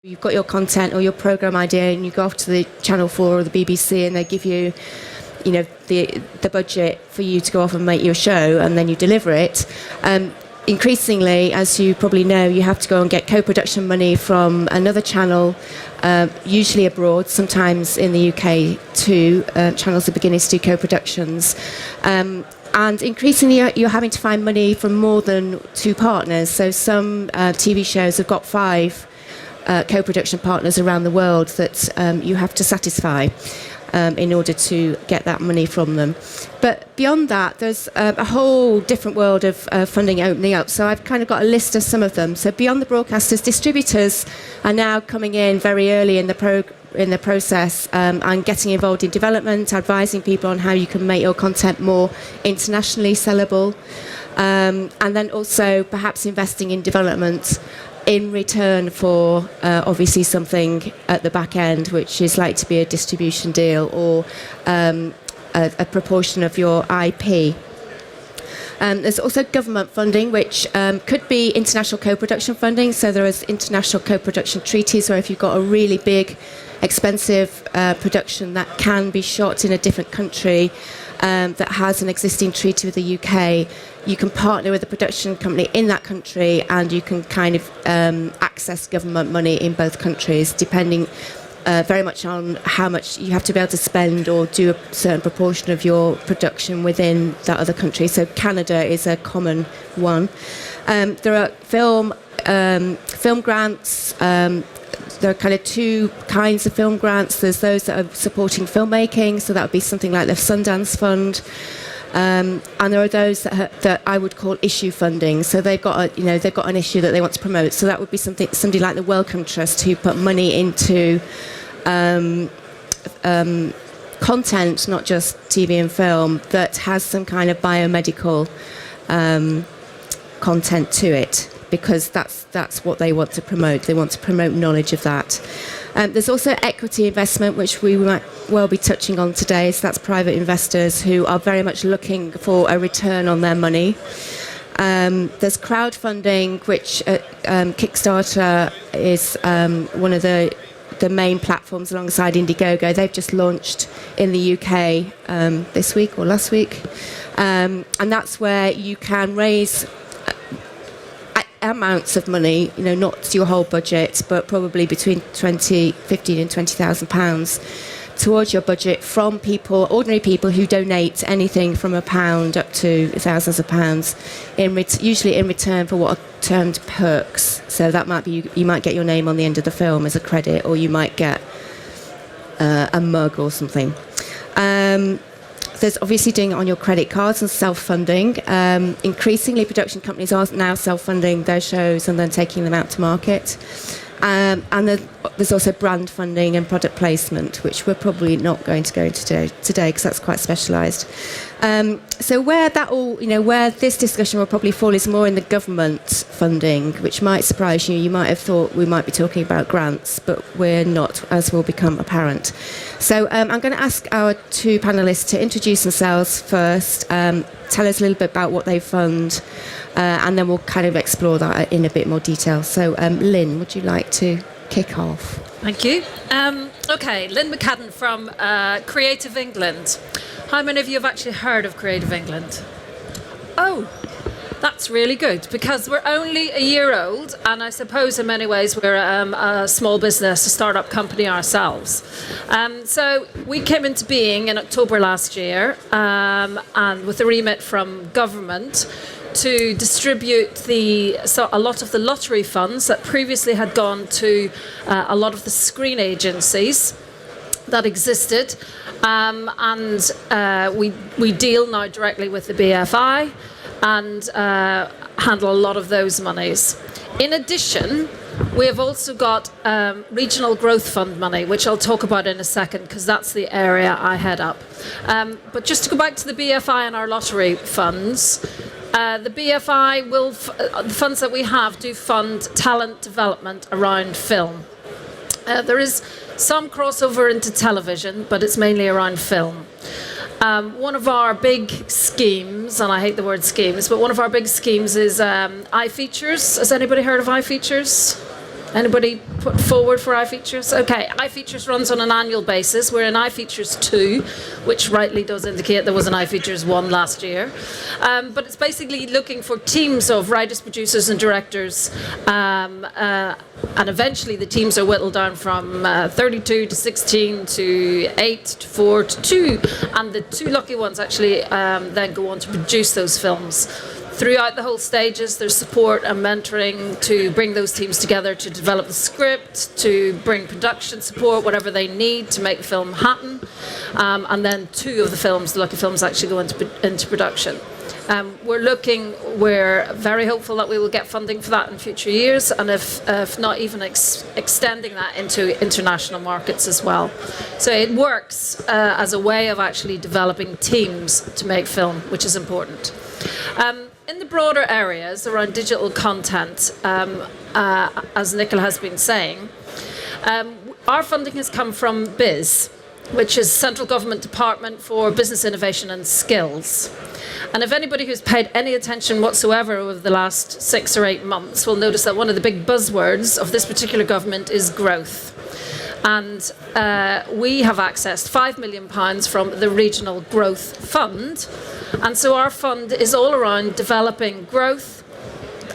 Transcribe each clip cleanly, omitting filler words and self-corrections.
You've got your content or your program idea, and you go off to the Channel 4 or the BBC, and they give you, the budget for you to go off and make your show, and then you deliver it. Increasingly, as you probably know, you have to go and get co-production money from another channel, usually abroad, sometimes in the UK too. Channels are beginning to do co-productions. And increasingly, you're having to find money from more than two partners. So some TV shows have got 5 co-production partners around the world that you have to satisfy in order to get that money from them. But beyond that, there's a whole different world of funding opening up. So I've kind of got a list of some of them. So beyond the broadcasters, distributors are now coming in very early in the process and getting involved in development, advising people on how you can make your content more internationally sellable, and then also perhaps investing in development in return for obviously something at the back end, which is likely to be a distribution deal or a proportion of your IP. There's also government funding, which could be international co-production funding. So there is international co-production treaties where if you've got a really big, expensive production that can be shot in a different country that has an existing treaty with the UK, you can partner with a production company in that country, and you can kind of access government money in both countries, depending very much on how much you have to be able to spend or do a certain proportion of your production within that other country. So Canada is a common one. There are film grants. There are kind of 2 kinds of film grants. There's those that are supporting filmmaking, so that would be something like the Sundance Fund. And there are those that I would call issue funding. So they've got an issue that they want to promote. So that would be somebody like the Wellcome Trust, who put money into content, not just TV and film, that has some kind of biomedical content to it, because that's what they want to promote. They want to promote knowledge of that. There's also equity investment, which we might well be touching on today. So that's private investors who are very much looking for a return on their money. There's crowdfunding, which Kickstarter is one of the main platforms alongside Indiegogo. They've just launched in the UK this week or last week. And that's where you can raise amounts of money, not your whole budget, but probably between 15 and 20,000 pounds towards your budget from ordinary people who donate anything from £1 up to thousands of pounds, usually in return for what are termed perks. So that might be, you might get your name on the end of the film as a credit, or you might get a mug or something. There's obviously doing it on your credit cards and self-funding. Increasingly, production companies are now self-funding their shows and then taking them out to market. And there's also brand funding and product placement, which we're probably not going to go into today because that's quite specialised. So where this discussion will probably fall is more in the government funding, which might surprise you. You might have thought we might be talking about grants, but we're not, as will become apparent. So I'm going to ask our 2 panellists to introduce themselves first, tell us a little bit about what they fund, and then we'll kind of explore that in a bit more detail. So Lynne, would you like to kick off? Thank you. Okay, Lynne McCadden from Creative England. How many of you have actually heard of Creative England? Oh, that's really good, because we're only a year old, and I suppose in many ways we're a small business, a startup company ourselves. So we came into being in October last year, and with a remit from government to distribute a lot of the lottery funds that previously had gone to a lot of the screen agencies that existed, and we deal now directly with the BFI and handle a lot of those monies. In addition, we have also got Regional Growth Fund money, which I'll talk about in a second, because that's the area I head up. But just to go back to the BFI and our lottery funds, the BFI the funds that we have do fund talent development around film. There is some crossover into television, but it's mainly around film. One of our big schemes, and I hate the word schemes, but one of our big schemes is iFeatures. Has anybody heard of iFeatures? Anybody put forward for iFeatures? Okay, iFeatures runs on an annual basis. We're in iFeatures 2, which rightly does indicate there was an iFeatures 1 last year. But it's basically looking for teams of writers, producers and directors, and eventually the teams are whittled down from 32 to 16 to 8 to 4 to 2, and the 2 lucky ones actually then go on to produce those films. Throughout the whole stages, there's support and mentoring to bring those teams together to develop the script, to bring production support, whatever they need to make the film happen. And then 2 of the films, the lucky films, actually go into production. We're very hopeful that we will get funding for that in future years, and if not even extending that into international markets as well. So it works as a way of actually developing teams to make film, which is important. In the broader areas around digital content, as Nicola has been saying, our funding has come from BIS, which is Central Government Department for Business Innovation and Skills. And if anybody who's paid any attention whatsoever over the last 6 or 8 months will notice that one of the big buzzwords of this particular government is growth. And we have accessed £5 million from the Regional Growth Fund. And so our fund is all around developing growth,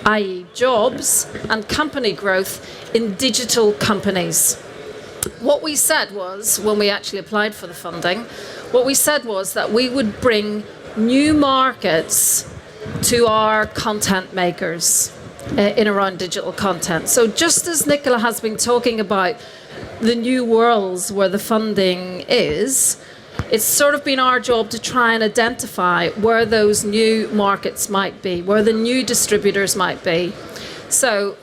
i.e. jobs, and company growth in digital companies. What we said was, when we actually applied for the funding, what we said was that we would bring new markets to our content makers in around digital content. So just as Nicola has been talking about the new worlds where the funding is, it's sort of been our job to try and identify where those new markets might be, where the new distributors might be. So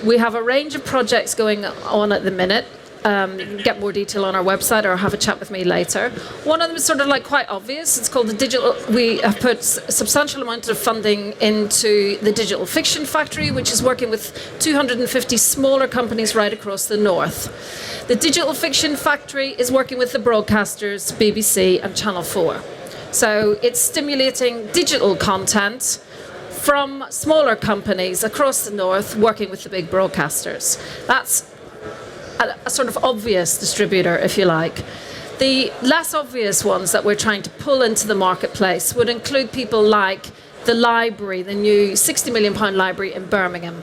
we have a range of projects going on at the minute. You can get more detail on our website or have a chat with me later. One of them is sort of like quite obvious. It's called the digital. We have put substantial amount of funding into the Digital Fiction Factory, which is working with 250 smaller companies right across the north. The Digital Fiction Factory is working with the broadcasters, BBC and Channel 4. So it's stimulating digital content from smaller companies across the north working with the big broadcasters. That's a sort of obvious distributor, if you like. The less obvious ones that we're trying to pull into the marketplace would include people like the library, the new £60 million library in Birmingham,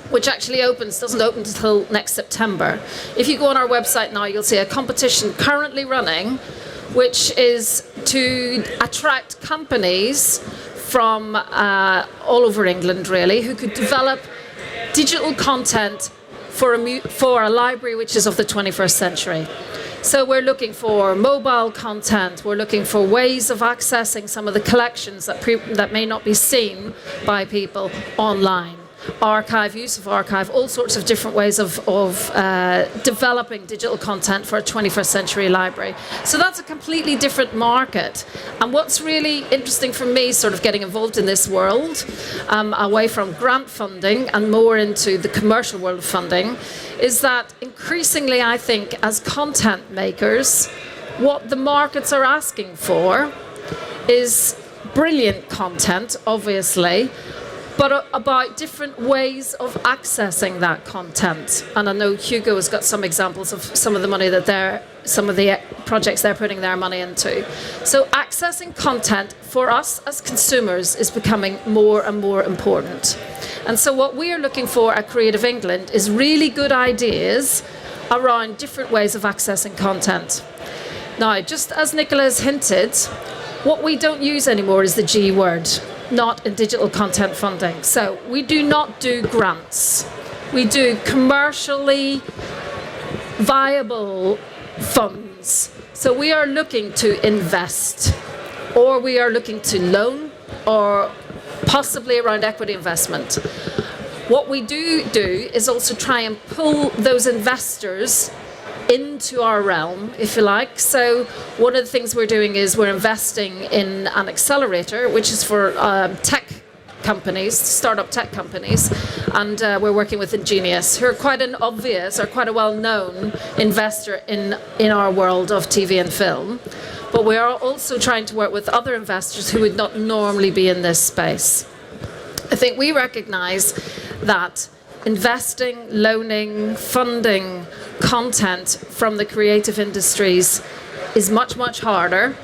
which actually doesn't open until next September. If you go on our website now, you'll see a competition currently running, which is to attract companies from all over England, really, who could develop digital content for a library which is of the 21st century. So we're looking for mobile content, we're looking for ways of accessing some of the collections that may not be seen by people online. Archive, use of archive, all sorts of different ways of developing digital content for a 21st century library. So that's a completely different market. And what's really interesting for me, sort of getting involved in this world, away from grant funding and more into the commercial world of funding, is that increasingly, I think, as content makers, what the markets are asking for is brilliant content, obviously, but about different ways of accessing that content. And I know Hugo has got some examples of some of the money that some of the projects they're putting their money into. So accessing content for us as consumers is becoming more and more important. And so what we are looking for at Creative England is really good ideas around different ways of accessing content. Now, just as Nicola has hinted, what we don't use anymore is the G word. Not in digital content funding. So we do not do grants. We do commercially viable funds. So we are looking to invest, or we are looking to loan, or possibly around equity investment. What we do is also try and pull those investors into our realm, if you like. So one of the things we're doing is we're investing in an accelerator, which is for tech companies, startup tech companies, and we're working with Ingenious, who are quite an obvious or quite a well-known investor in our world of TV and film. But we are also trying to work with other investors who would not normally be in this space. I think we recognise that investing, loaning, funding content from the creative industries is much, much harder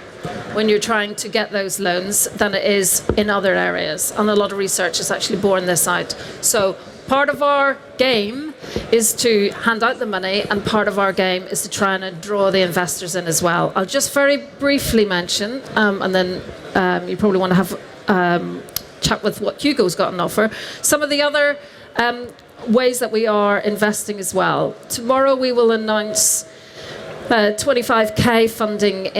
when you're trying to get those loans than it is in other areas. And a lot of research has actually borne this out. So part of our game is to hand out the money, and part of our game is to try and draw the investors in as well. I'll just very briefly mention, and then you probably want to have chat with what Hugo's got on offer. Some of the other ways that we are investing as well. Tomorrow we will announce 25k funding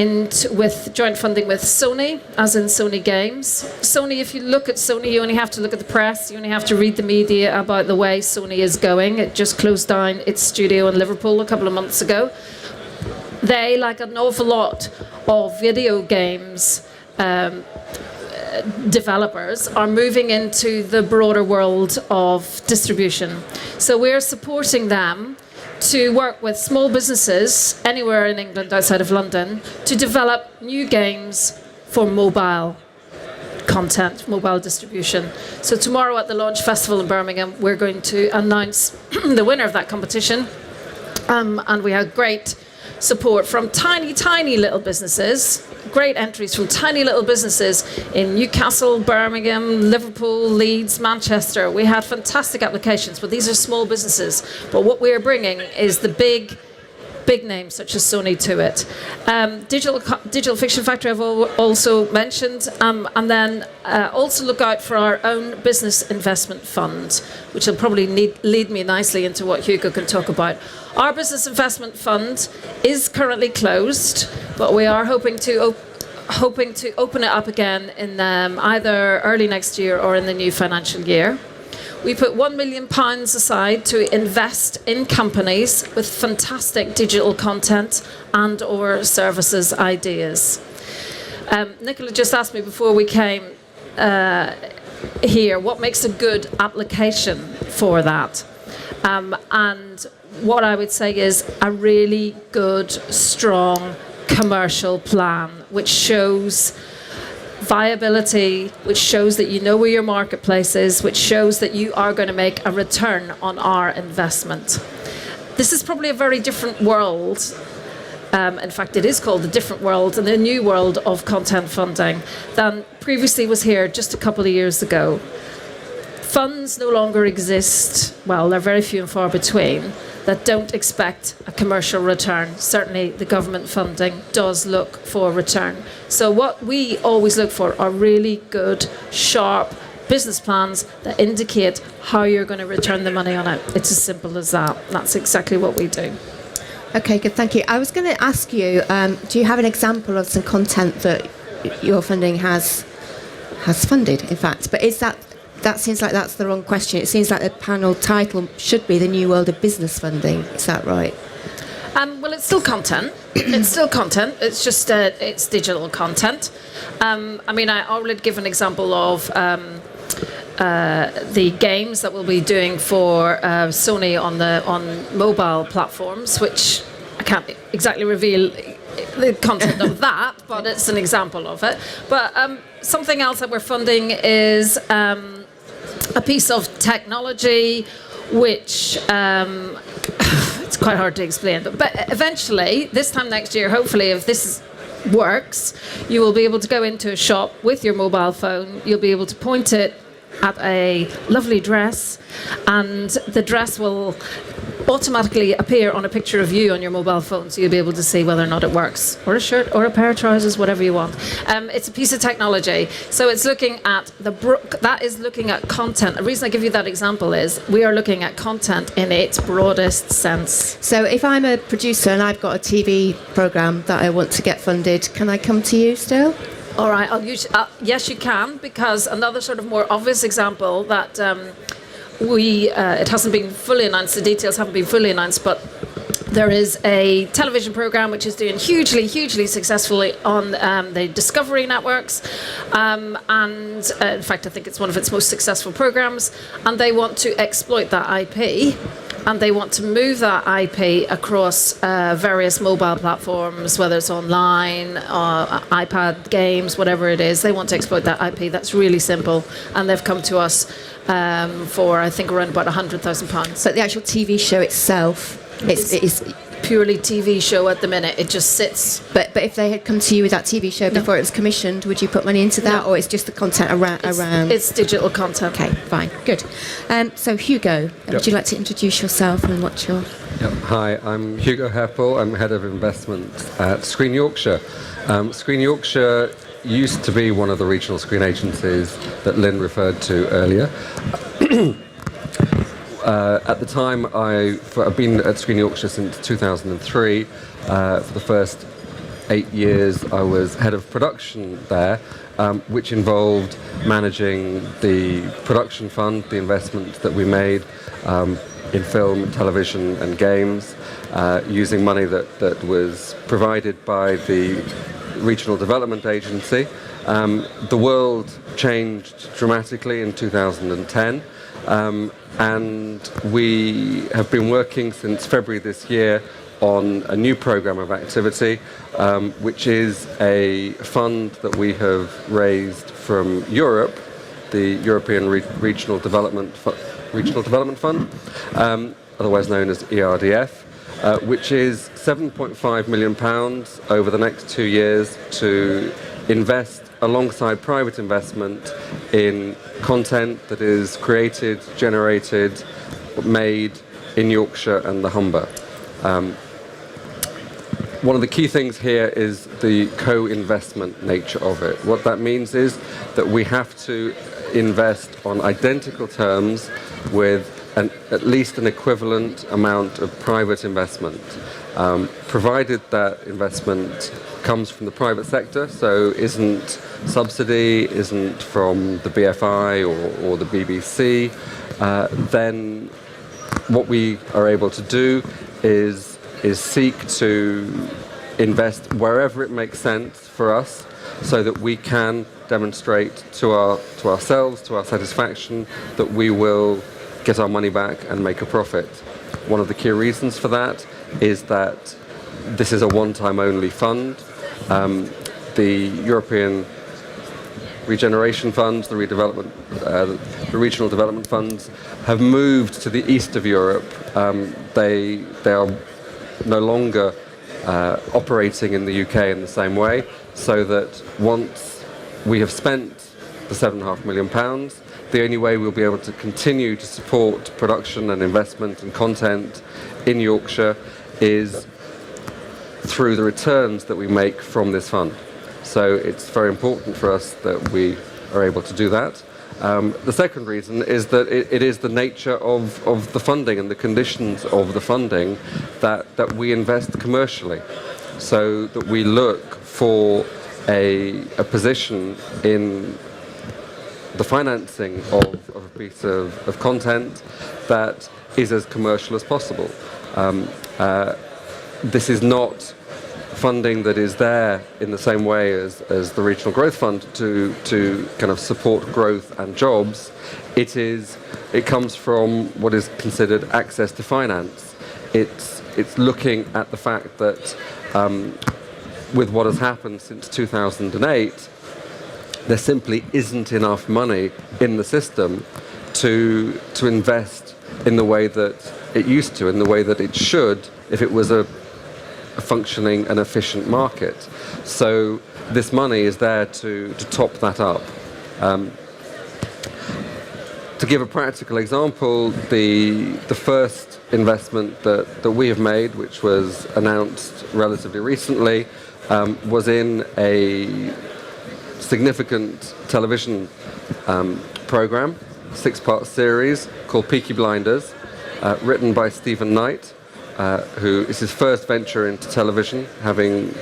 with joint funding with Sony, as in Sony Games. Sony, if you look at Sony, you only have to look at the press, you only have to read the media about the way Sony is going. It just closed down its studio in Liverpool a couple of months ago. They, like an awful lot of video games developers, are moving into the broader world of distribution. So we're supporting them to work with small businesses anywhere in England outside of London to develop new games for mobile content, mobile distribution. So tomorrow at the Launch Festival in Birmingham, we're going to announce the winner of that competition. And we had great support from tiny little businesses, great entries from tiny little businesses in Newcastle, Birmingham, Liverpool, Leeds, Manchester. We had fantastic applications, but these are small businesses. But what we're bringing is the big names such as Sony to it. Digital Fiction Factory I've also mentioned, and then also look out for our own business investment fund, which will probably lead me nicely into what Hugo can talk about. Our business investment fund is currently closed, but we are hoping to open it up again in either early next year or in the new financial year. We put £1 million aside to invest in companies with fantastic digital content and or services ideas. Nicola just asked me before we came here, what makes a good application for that? And what I would say is a really good, strong commercial plan, which shows viability, which shows that you know where your marketplace is, which shows that you are going to make a return on our investment. This is probably a very different world. In fact, it is called the different world and the new world of content funding than previously was here just a couple of years ago. Funds no longer exist, well, they're very few and far between, that don't expect a commercial return. Certainly the government funding does look for a return. So what we always look for are really good, sharp business plans that indicate how you're going to return the money on it. It's as simple as that. That's exactly what we do. Okay, good, thank you. I was going to ask you, do you have an example of some content that your funding has funded, in fact? But is that seems like that's the wrong question. It seems like the panel title should be The New World of Business Funding. Is that right? Well, it's still content. It's still content. It's just it's digital content. I mean, I already give an example of the games that we'll be doing for Sony on mobile platforms, which I can't exactly reveal the content of that, but it's an example of it. But something else that we're funding is a piece of technology which it's quite hard to explain, but eventually, this time next year, hopefully, if this works, you will be able to go into a shop with your mobile phone. You'll be able to point it at a lovely dress, and the dress will automatically appear on a picture of you on your mobile phone, so you'll be able to see whether or not it works, or a shirt, or a pair of trousers, whatever you want. It's a piece of technology, so it's looking at that is looking at content. The reason I give you that example is we are looking at content in its broadest sense. So if I'm a producer and I've got a TV programme that I want to get funded, can I come to you still? All right, yes, you can, because another sort of more obvious example that it hasn't been fully announced, the details haven't been fully announced, but there is a television programme which is doing hugely successfully on the Discovery networks, and in fact I think it's one of its most successful programmes, and they want to exploit that IP and they want to move that IP across various mobile platforms, whether it's online or iPad games, whatever it is. They want to exploit that IP. That's really simple, and they've come to us for, I think, around about £100,000. But the actual TV show itself, it's purely TV show at the minute. It just sits. But if they had come to you with that TV show before it was commissioned, would you put money into that, or it's just the content around? It's digital content. Okay, fine, good. So Hugo, would you like to introduce yourself and what your? Yep. Hi, I'm Hugo Heppell. I'm head of investment at Screen Yorkshire. Screen Yorkshire used to be one of the regional screen agencies that Lynne referred to earlier. At the time, I've been at Screen Yorkshire since 2003. For the first 8 years, I was head of production there, which involved managing the production fund, the investment that we made in film, television and games, using money that was provided by the Regional Development Agency. The world changed dramatically in 2010. And we have been working since February this year on a new programme of activity, which is a fund that we have raised from Europe, the European Regional Development Fund, otherwise known as ERDF, which is £7.5 million over the next 2 years to invest alongside private investment in content that is created, generated, made in Yorkshire and the Humber. One of the key things here is the co-investment nature of it. What that means is that we have to invest on identical terms with at least an equivalent amount of private investment, provided that investment comes from the private sector, so isn't subsidy, isn't from the BFI or the BBC, then what we are able to do is seek to invest wherever it makes sense for us, so that we can demonstrate to ourselves, to our satisfaction, that we will get our money back and make a profit. One of the key reasons for that is that this is a one-time only fund. The European Regeneration Funds, the Regional Development Funds, have moved to the east of Europe. They are no longer operating in the UK in the same way, so that once we have spent the £7.5 million, the only way we'll be able to continue to support production and investment and content in Yorkshire is through the returns that we make from this fund. So it's very important for us that we are able to do that. The second reason is that it is the nature of the funding and the conditions of the funding that we invest commercially, so that we look for a position in the financing of a piece of content that is as commercial as possible. This is not funding that is there in the same way as the Regional Growth Fund to kind of support growth and jobs. It comes from what is considered access to finance. It's looking at the fact that with what has happened since 2008, there simply isn't enough money in the system to invest in the way that it used to, in the way that it should, if it was a functioning and efficient market. So this money is there to top that up. To give a practical example, the first investment that we have made, which was announced relatively recently, was in a significant television program, 6-part series called Peaky Blinders, written by Stephen Knight, who is his first venture into television, having,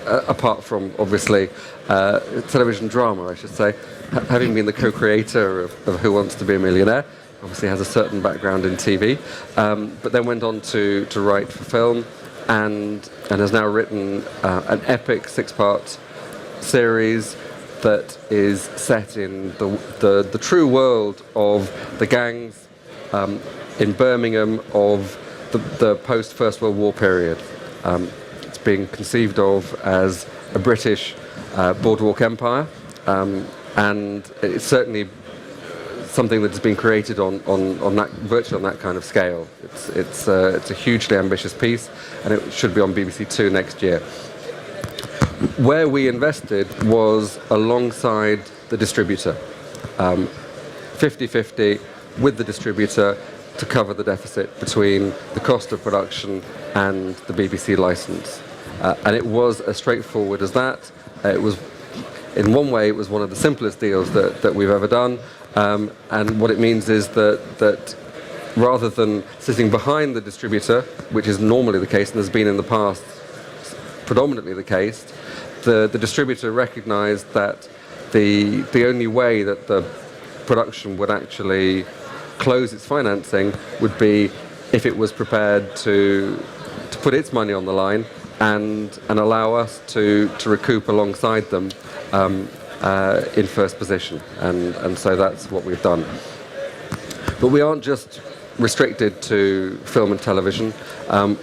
apart from obviously television drama, I should say, having been the co-creator of Who Wants to Be a Millionaire. Obviously has a certain background in TV, but then went on to write for film, and has now written an epic 6-part series that is set in the true world of the gangs in Birmingham of the post-First World War period. It's being conceived of as a British boardwalk empire, and it's certainly something that's been created on that, virtually on that kind of scale. It's a hugely ambitious piece, and it should be on BBC Two next year. Where we invested was alongside the distributor, 50-50 with the distributor to cover the deficit between the cost of production and the BBC license. And it was as straightforward as that. It was, in one way, it was one of the simplest deals that we've ever done. And what it means is that rather than sitting behind the distributor, which is normally the case and has been in the past predominantly the case, the distributor recognised that the only way that the production would actually close its financing would be if it was prepared to put its money on the line and allow us to recoup alongside them in first position, and so that's what we've done. But we aren't just restricted to film and television.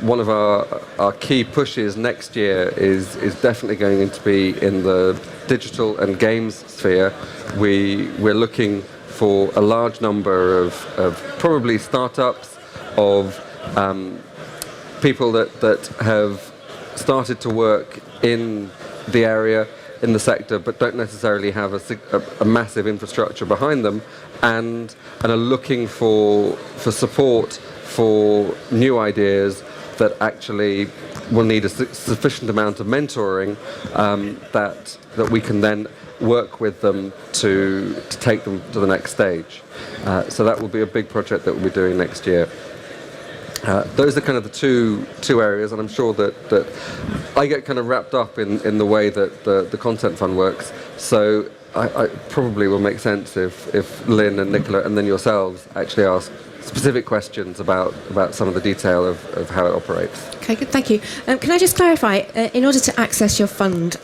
One of our key pushes next year is definitely going to be in the digital and games sphere. We're looking for a large number of probably startups, of people that have started to work in the area, in the sector, but don't necessarily have a massive infrastructure behind them, and are looking for support for new ideas that actually will need a sufficient amount of mentoring, that we can then work with them to take them to the next stage. So that will be a big project that we'll be doing next year. Those are kind of the two areas, and I'm sure that I get kind of wrapped up in the way that the content fund works. So I probably will make sense if Lynne and Nicola and then yourselves actually ask specific questions about some of the detail of how it operates. Okay, good, thank you. Can I just clarify, in order to access your fund,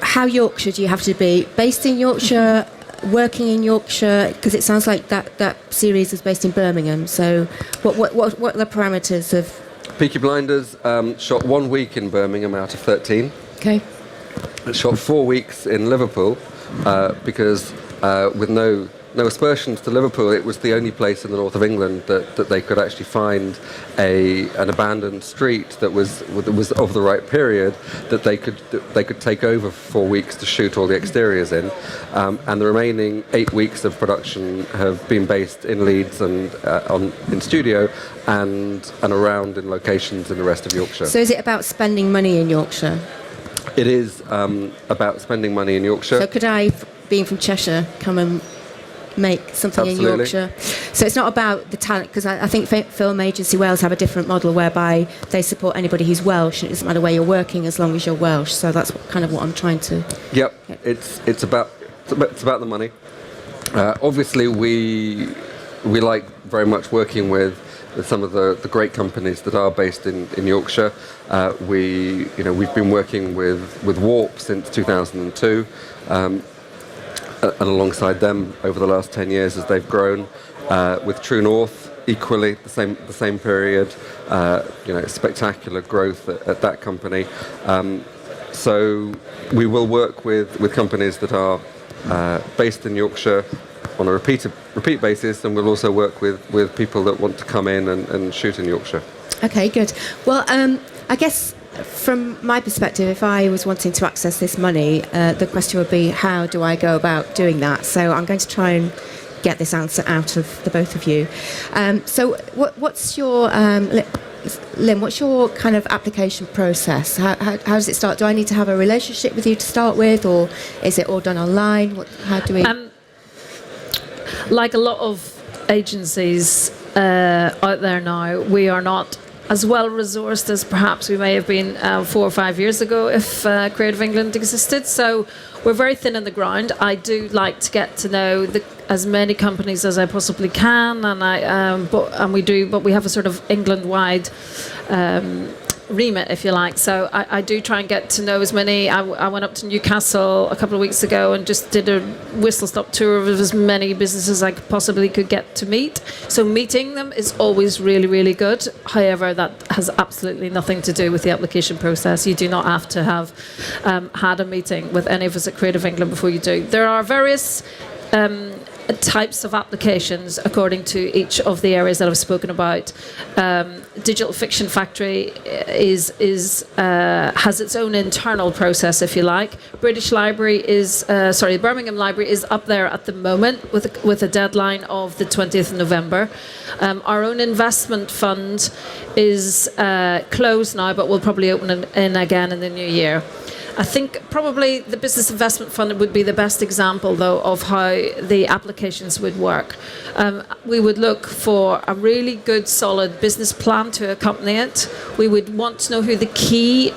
how Yorkshire do you have to be? Based in Yorkshire, working in Yorkshire? Because it sounds like that series is based in Birmingham. So what are the parameters of... Peaky Blinders shot 1 week in Birmingham out of 13. Okay. It shot 4 weeks in Liverpool because with no aspersions to Liverpool, it was the only place in the north of England that they could actually find an abandoned street that was of the right period, that they could take over for 4 weeks to shoot all the exteriors in, and the remaining 8 weeks of production have been based in Leeds and in studio and around in locations in the rest of Yorkshire. So is it about spending money in Yorkshire? It is about spending money in Yorkshire. So could I, being from Cheshire, come and make something Absolutely. in Yorkshire? So it's not about the talent, because I think Film Agency Wales have a different model whereby they support anybody who's Welsh. It doesn't matter where you're working as long as you're Welsh. So that's kind of what I'm trying to... Yep, it's about the money. Obviously, we like very much working with some of the great companies that are based in Yorkshire. We've been working with Warp since 2002. And alongside them over the last 10 years as they've grown, with True North equally the same period, spectacular growth at that company. So we will work with companies that are based in Yorkshire on a repeat basis, and we'll also work with people that want to come in and shoot in Yorkshire. Okay, good. Well, I guess from my perspective, if I was wanting to access this money, the question would be, how do I go about doing that? So I'm going to try and get this answer out of the both of you. So what's your... Lynne, what's your kind of application process? How does it start? Do I need to have a relationship with you to start with, or is it all done online? How do we... Like a lot of agencies out there now, we are not as well resourced as perhaps we may have been 4 or 5 years ago if Creative England existed. So we're very thin on the ground. I do like to get to know as many companies as I possibly can, and but we have a sort of England-wide remit, if you like. So I do try and get to know as many. I went up to Newcastle a couple of weeks ago and just did a whistle-stop tour of as many businesses I possibly could get to meet. So meeting them is always really, really good. However, that has absolutely nothing to do with the application process. You do not have to have had a meeting with any of us at Creative England before you do. There are various types of applications according to each of the areas that I've spoken about. Digital Fiction Factory has its own internal process, if you like. Birmingham Library is up there at the moment with a deadline of the 20th of November. Our own investment fund is closed now, but we'll probably open in again in the new year. I think probably the Business Investment Fund would be the best example, though, of how the applications would work. We would look for a really good, solid business plan to accompany it. We would want to know who the key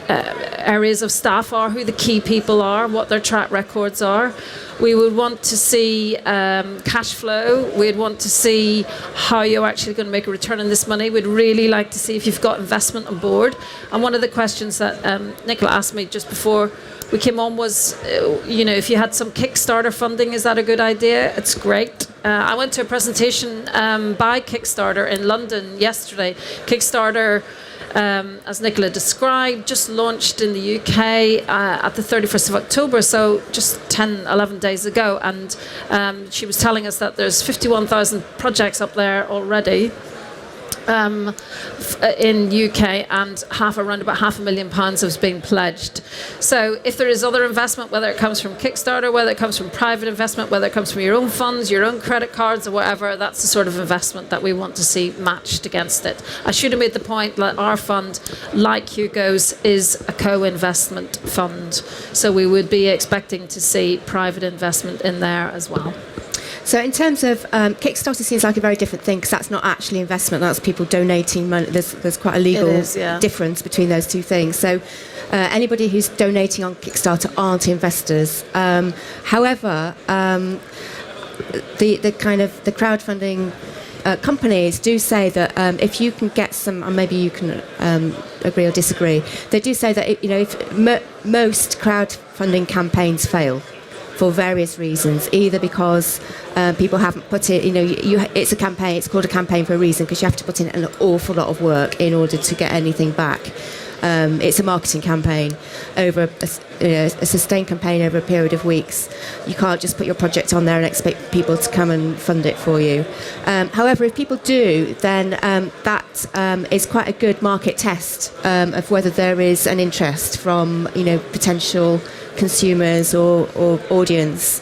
areas of staff are, who the key people are, what their track records are. We would want to see cash flow. We'd want to see how you're actually going to make a return on this money. We'd really like to see if you've got investment on board. And one of the questions that Nicola asked me just before we came on was, if you had some Kickstarter funding, is that a good idea? It's great. I went to a presentation by Kickstarter in London yesterday. Kickstarter, as Nicola described, just launched in the UK at the 31st of October, so just 10, 11 days ago. And she was telling us that there's 51,000 projects up there already in UK, and around about £500,000 has been pledged. So if there is other investment, whether it comes from Kickstarter, whether it comes from private investment, whether it comes from your own funds, your own credit cards or whatever, that's the sort of investment that we want to see matched against it. I should have made the point that our fund, like Hugo's, is a co-investment fund. So we would be expecting to see private investment in there as well. So in terms of Kickstarter, seems like a very different thing, because that's not actually investment, that's people donating money. There's quite a legal difference between those two things. So anybody who's donating on Kickstarter aren't investors. However, the crowdfunding companies do say that if you can get some, and maybe you can agree or disagree, they do say that if most crowdfunding campaigns fail for various reasons, either because people haven't put it, it's a campaign, it's called a campaign for a reason, because you have to put in an awful lot of work in order to get anything back. It's a marketing campaign over a sustained campaign over a period of weeks. You can't just put your project on there and expect people to come and fund it for you. However, if people do, then that is quite a good market test of whether there is an interest from potential consumers or audience,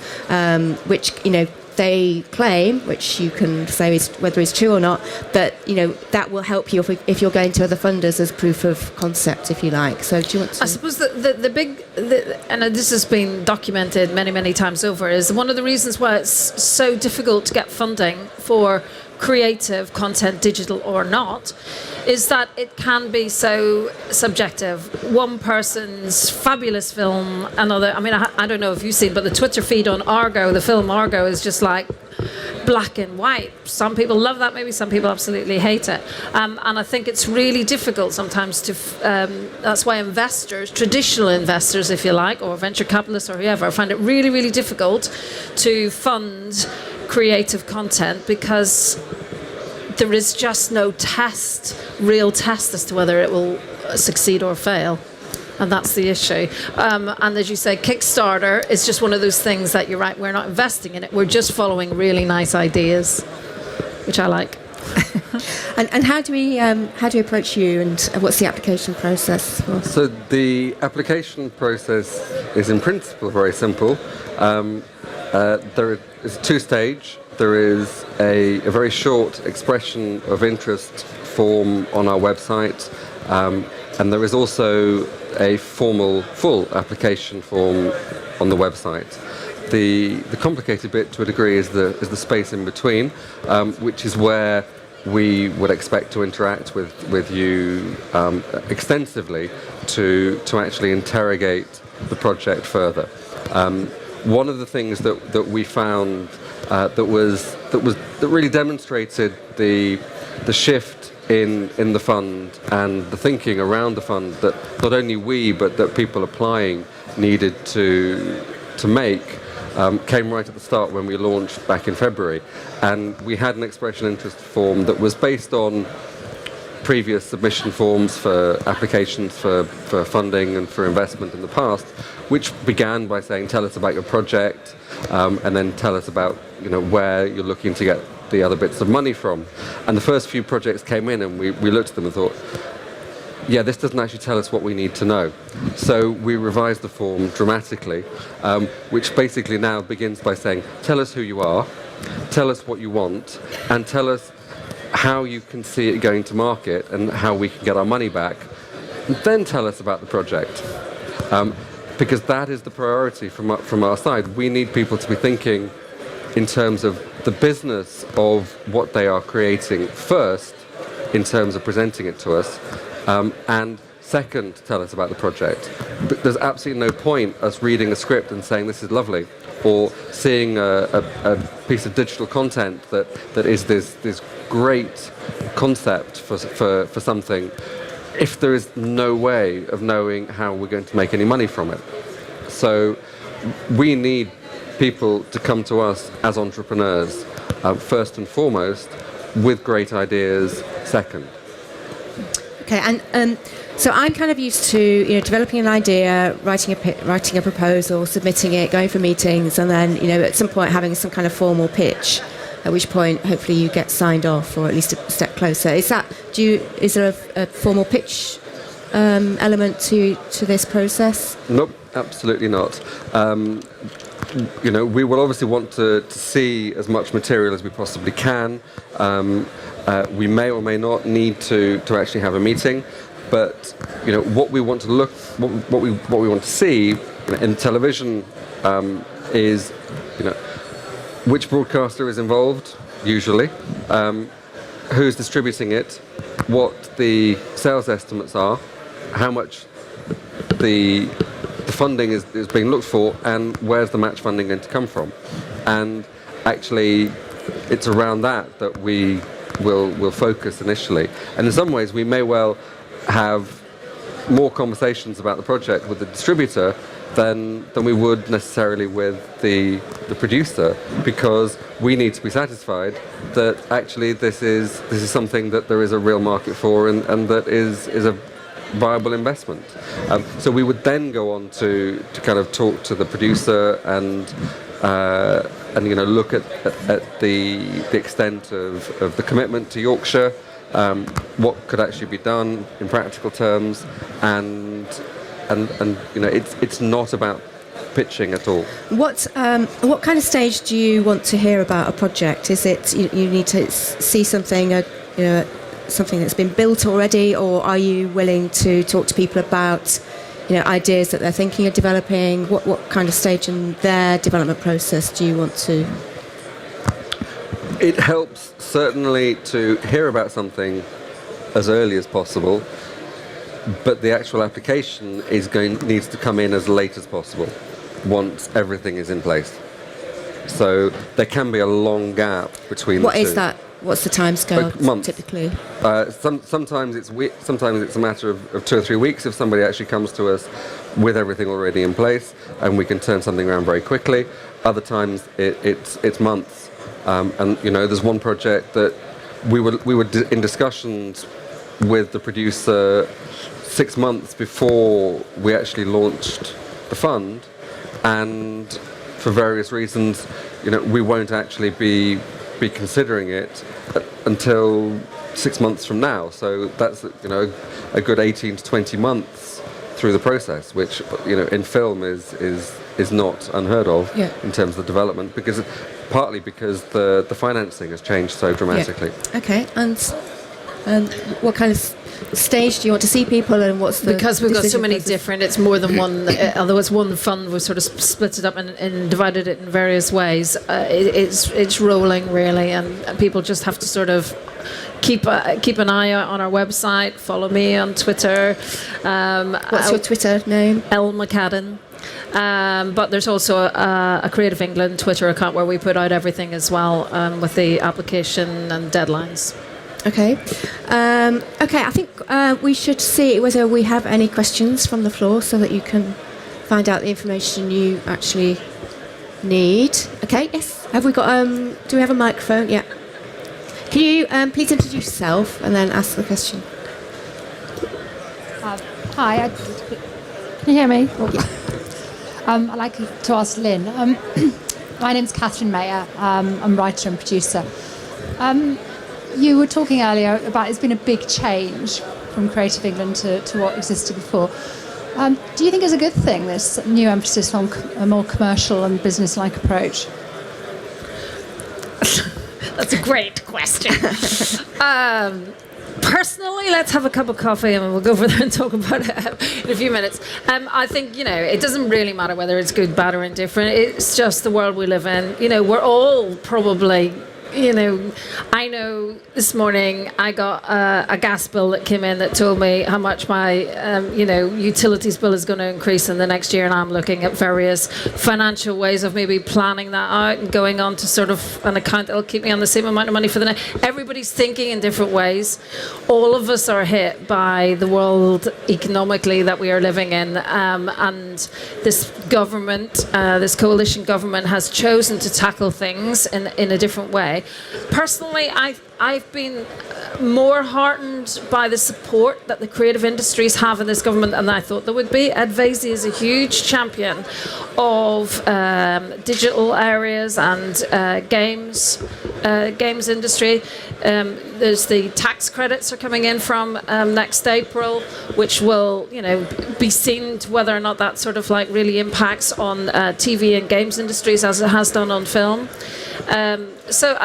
which they claim, which you can say is whether it's true or not, that that will help you if you're going to other funders as proof of concept, if you like. So do you want to? I suppose the big, and this has been documented many times over, is one of the reasons why it's so difficult to get funding for creative content, digital or not, is that it can be so subjective. One person's fabulous film, another, I don't know if you've seen, but the Twitter feed on Argo, the film Argo, is just like black and white. Some people love that, maybe some people absolutely hate it. And I think it's really difficult sometimes to, that's why investors, traditional investors, if you like, or venture capitalists or whoever, find it really difficult to fund creative content, because there is just no real test as to whether it will succeed or fail. And that's the issue. And as you say, Kickstarter is just one of those things that you're right, we're not investing in it, we're just following really nice ideas, which I like. And how do we approach you, and what's the application process? So the application process is in principle very simple. There is two-stage. There is a very short expression of interest form on our website, and there is also a full application form on the website. The complicated bit, to a degree, is the space in between, which is where we would expect to interact with you extensively to actually interrogate the project further. One of the things that we found that really demonstrated the shift in the fund and the thinking around the fund that not only we but that people applying needed to make came right at the start when we launched back in February. And we had an expression interest form that was based on previous submission forms for applications for funding and for investment in the past, which began by saying, tell us about your project, and then tell us about where you're looking to get the other bits of money from. And the first few projects came in and we looked at them and thought, yeah, this doesn't actually tell us what we need to know. So we revised the form dramatically, which basically now begins by saying, tell us who you are, tell us what you want, and tell us how you can see it going to market and how we can get our money back. And then tell us about the project. Because that is the priority from our side. We need people to be thinking in terms of the business of what they are creating first, in terms of presenting it to us, and second, tell us about the project. But there's absolutely no point us reading a script and saying this is lovely, or seeing a piece of digital content that is this great concept for something, if there is no way of knowing how we're going to make any money from it. So we need people to come to us as entrepreneurs, first and foremost, with great ideas second. Okay, and so I'm kind of used to developing an idea, writing a proposal, submitting it, going for meetings, and then at some point having some kind of formal pitch. At which point, hopefully, you get signed off, or at least a step closer. Is there a formal pitch element to this process? Nope, absolutely not. We will obviously want to see as much material as we possibly can. We may or may not need to actually have a meeting, but what we want to what we want to see in television is which broadcaster is involved, usually, who's distributing it, what the sales estimates are, how much the funding is being looked for, and where's the match funding going to come from. And actually, it's around that we will focus initially. And in some ways, we may well have more conversations about the project with the distributor than we would necessarily with the producer, because we need to be satisfied that actually this is something that there is a real market for and that is a viable investment. So we would then go on to kind of talk to the producer and look at the extent of the commitment to Yorkshire, what could actually be done in practical terms, and it's not about pitching at all. What kind of stage do you want to hear about a project? Is it you need to see something something that's been built already, or are you willing to talk to people about ideas that they're thinking of developing? What kind of stage in their development process do you want to? It helps certainly to hear about something as early as possible, but the actual application needs to come in as late as possible once everything is in place. So there can be a long gap between the two. What is that? What's the timescale months. typically? Sometimes it's a matter of 2 or 3 weeks if somebody actually comes to us with everything already in place, and we can turn something around very quickly. Other times it's months. And there's one project that we were in discussions with the producer 6 months before we actually launched the fund, and for various reasons, we won't actually be considering it until 6 months from now. So that's a good 18 to 20 months through the process, which in film is not unheard of in terms of the development, partly because the financing has changed so dramatically. Yeah. Okay, and what kind of stage do you want to see people, and what's the because we've got so many process? different, it's more than one, although it's one fund, we've sort of split it up and divided it in various ways. It's rolling really, and people just have to sort of keep an eye out on our website, follow me on Twitter. What's your Twitter name? McCadden. But there's also a Creative England Twitter account where we put out everything as well, with the application and deadlines. Okay. Okay, I think we should see whether we have any questions from the floor so that you can find out the information you actually need. Okay, yes. Have we got, do we have a microphone? Yeah. Can you please introduce yourself and then ask the question? Hi, can you hear me? Oh, yeah. I'd like to ask Lynne. My name's Catherine Mayer. I'm a writer and producer. You were talking earlier about it's been a big change from Creative England to what existed before. Do you think it's a good thing, this new emphasis on a more commercial and business-like approach? That's a great question. Personally, let's have a cup of coffee and we'll go over there and talk about it in a few minutes. I think, it doesn't really matter whether it's good, bad or indifferent. It's just the world we live in. We're all probably, I know this morning I got a gas bill that came in that told me how much my, utilities bill is going to increase in the next year, and I'm looking at various financial ways of maybe planning that out and going on to sort of an account that will keep me on the same amount of money for the next. Everybody's thinking in different ways. All of us are hit by the world economically that we are living in, and this government, this coalition government, has chosen to tackle things in a different way. Personally, I've been more heartened by the support that the creative industries have in this government than I thought there would be. Ed Vaizey is a huge champion of digital areas and games industry. There's the tax credits are coming in from next April, which will be seen to whether or not that sort of like really impacts on TV and games industries as it has done on film. So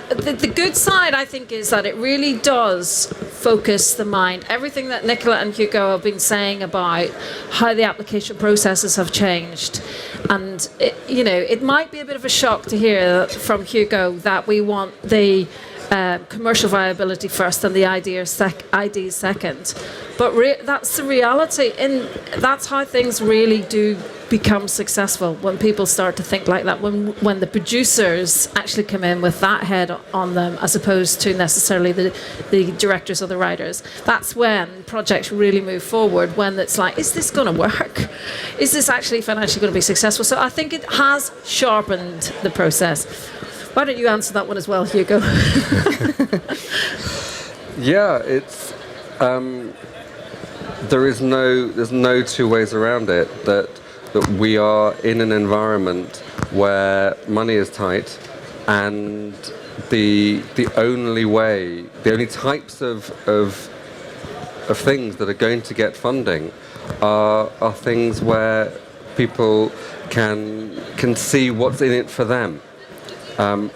the good side, I think, is that it really does focus the mind. Everything that Nicola and Hugo have been saying about how the application processes have changed. And, it might be a bit of a shock to hear from Hugo that we want the commercial viability first and the ID second. But that's the reality. And that's how things really do become successful, when people start to think like that, when the producers actually come in with that head on them, as opposed to necessarily the directors or the writers. That's when projects really move forward, when it's like, is this going to work? Is this actually financially going to be successful? So I think it has sharpened the process. Why don't you answer that one as well, Hugo? Yeah, it's there's no two ways around it that we are in an environment where money is tight, and the only types of things that are going to get funding are things where people can see what's in it for them. In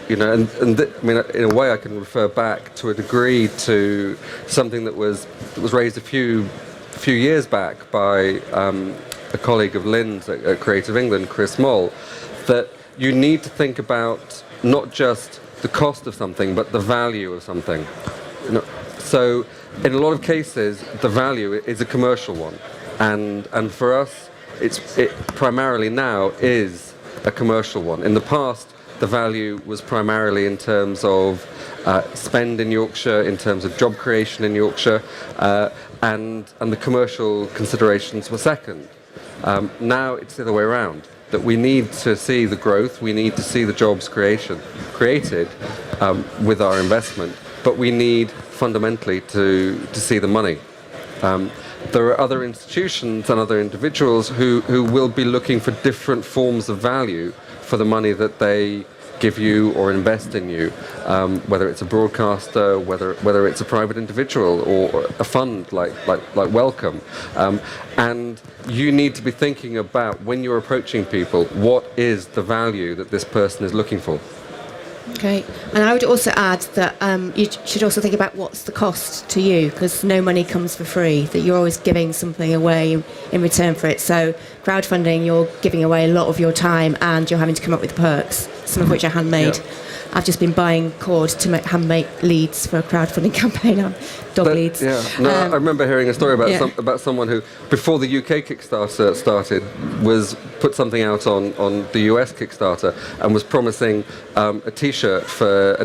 a way, I can refer back to a degree to something that was raised a few years back by a colleague of Lynne's at Creative England, Chris Moll, that you need to think about not just the cost of something, but the value of something. So, in a lot of cases, the value is a commercial one, and for us, it primarily now is a commercial one. In the past, the value was primarily in terms of spend in Yorkshire, in terms of job creation in Yorkshire, and the commercial considerations were second. Now it's the other way around, that we need to see the growth, we need to see the jobs created with our investment, but we need fundamentally to see the money. There are other institutions and other individuals who will be looking for different forms of value for the money that they give you or invest in you, whether it's a broadcaster, whether it's a private individual or a fund like Welcome. And you need to be thinking about, when you're approaching people, what is the value that this person is looking for. Okay, and I would also add that you should also think about what's the cost to you, because no money comes for free, that you're always giving something away in return for it. So crowdfunding, you're giving away a lot of your time and you're having to come up with perks. some of which are handmade. Yeah. I've just been buying cord to make handmade leads for a crowdfunding campaign. Dog leads. Yeah, no, I remember hearing a story about Yeah. about someone who, before the UK Kickstarter started, was put something out on the US Kickstarter and was promising a T-shirt for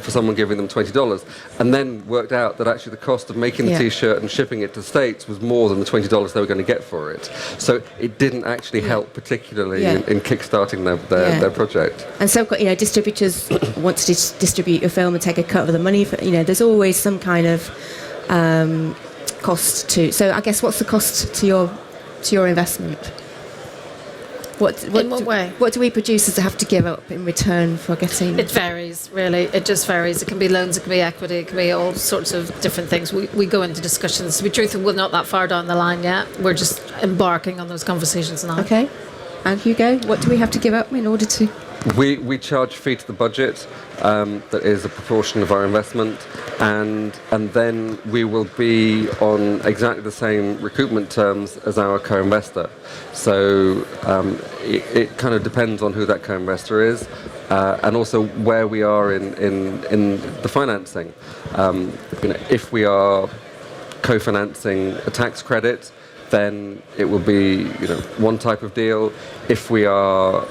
someone giving them $20, and then worked out that actually the cost of making the Yeah. T-shirt and shipping it to the States was more than the $20 they were going to get for it. So it didn't actually help particularly Yeah. in kickstarting their project. And so, distributors want to distribute your film and take a cut of the money. There's always some kind of cost to. So, I guess, what's the cost to your investment? In what way? What do we producers have to give up in return for getting? It varies, really. It just varies. It can be loans, it can be equity, it can be all sorts of different things. We go into discussions. To be truthful, we're not that far down the line yet. We're just embarking on those conversations now. Okay. And Hugo, what do we have to give up in order to? We charge a fee to the budget that is a proportion of our investment, and then we will be on exactly the same recoupment terms as our co-investor. So it kind of depends on who that co-investor is, and also where we are in the financing. If we are co-financing a tax credit, then it will be one type of deal. If we are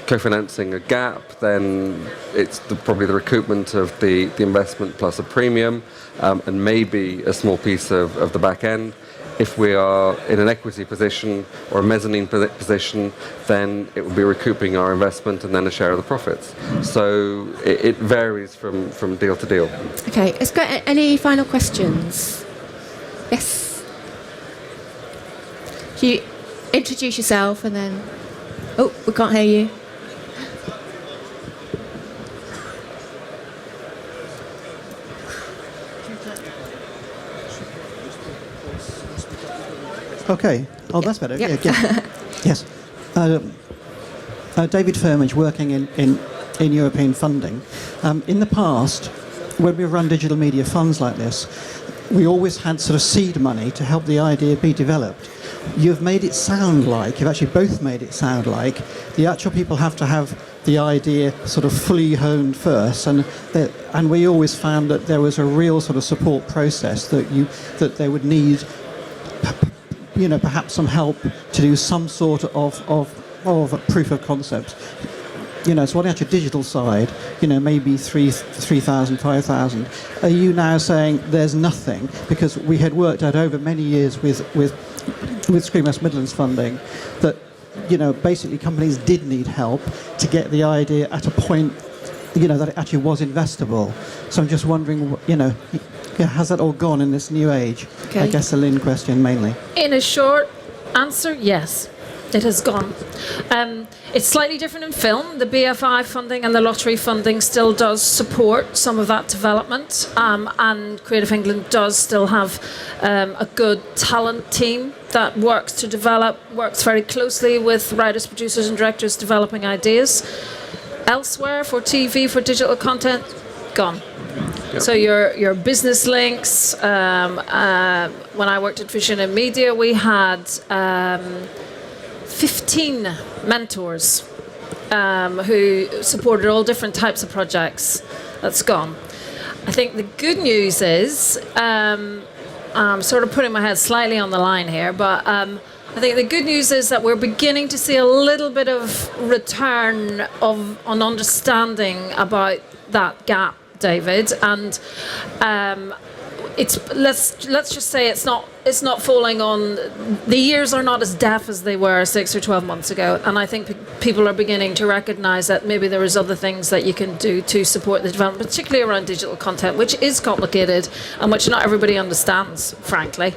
co-financing a gap, then it's probably the recoupment of the investment plus a premium, and maybe a small piece of the back end. If we are in an equity position or a mezzanine position, then it will be recouping our investment and then a share of the profits. So it varies from deal to deal. Okay, any final questions? Yes. Do you introduce yourself and then... Oh, we can't hear you. Okay. Oh, that's better. Yep. Yeah. Yes. David Firmage, working in European funding. In the past, when we run digital media funds like this, we always had sort of seed money to help the idea be developed. You've made it sound like, you've actually both made it sound like, the actual people have to have the idea sort of fully honed first, and we always found that there was a real sort of support process that they would need, perhaps some help to do some sort of a proof of concept. So on the actual digital side, maybe 3,000, 5,000. Are you now saying there's nothing? Because we had worked out over many years with Screen West Midlands funding that, basically companies did need help to get the idea at a point, that it actually was investable. So I'm just wondering, has that all gone in this new age? Okay. I guess a Lynne question mainly. In a short answer, yes. It has gone. It's slightly different in film. The BFI funding and the lottery funding still does support some of that development, and Creative England does still have a good talent team that works very closely with writers, producers and directors developing ideas. Elsewhere, for TV, for digital content, gone. Yep. So your business links, when I worked at Vision and Media, we had 15 mentors who supported all different types of projects. That's gone. I think the good news is, I'm sort of putting my head slightly on the line here, but I think the good news is that we're beginning to see a little bit of return on understanding about that gap, David, and let's just say it's not falling on, the ears are not as deaf as they were 6 or 12 months ago, and I think people are beginning to recognise that maybe there is other things that you can do to support the development, particularly around digital content, which is complicated and which not everybody understands, frankly.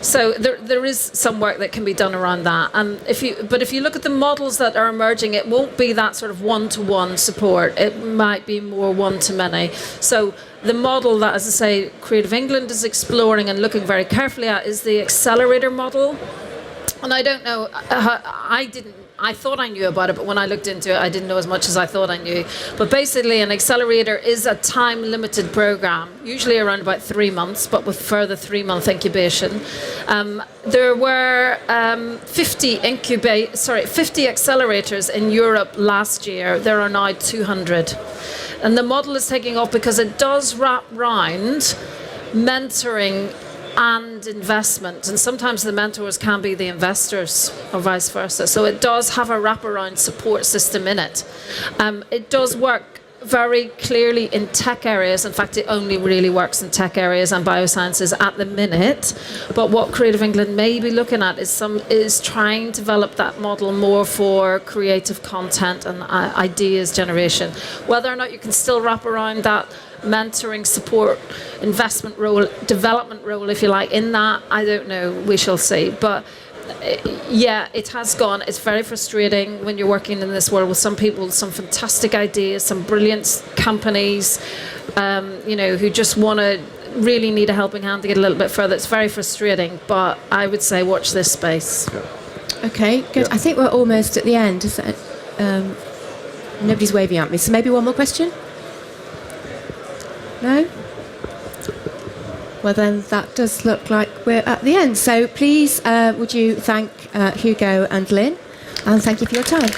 So there is some work that can be done around that, and if you look at the models that are emerging, it won't be that sort of one-to-one support. It might be more one-to-many. So the model that, as I say, Creative England is exploring and looking very carefully at is the accelerator model. And I don't know, I thought I knew about it, but when I looked into it, I didn't know as much as I thought I knew. But basically, an accelerator is a time-limited program, usually around about 3 months, but with further 3-month incubation. There were 50 accelerators in Europe last year. There are now 200. And the model is taking off because it does wrap round mentoring and investment, and sometimes the mentors can be the investors or vice versa. So it does have a wraparound support system in it. It does work very clearly in tech areas. In fact, it only really works in tech areas and biosciences at the minute. But what Creative England may be looking at is trying to develop that model more for creative content and ideas generation. Whether or not you can still wrap around that mentoring, support, investment role, development role, if you like, in that, I don't know. We shall see. But yeah, it has gone. It's very frustrating when you're working in this world with some people, some fantastic ideas, some brilliant companies, who just want to really need a helping hand to get a little bit further. It's very frustrating, but I would say watch this space. Yeah. Okay, good. Yeah. I think we're almost at the end. Is that, nobody's waving at me, so maybe one more question? No? Well, then that does look like we're at the end. So please, would you thank Hugo and Lynne, and thank you for your time.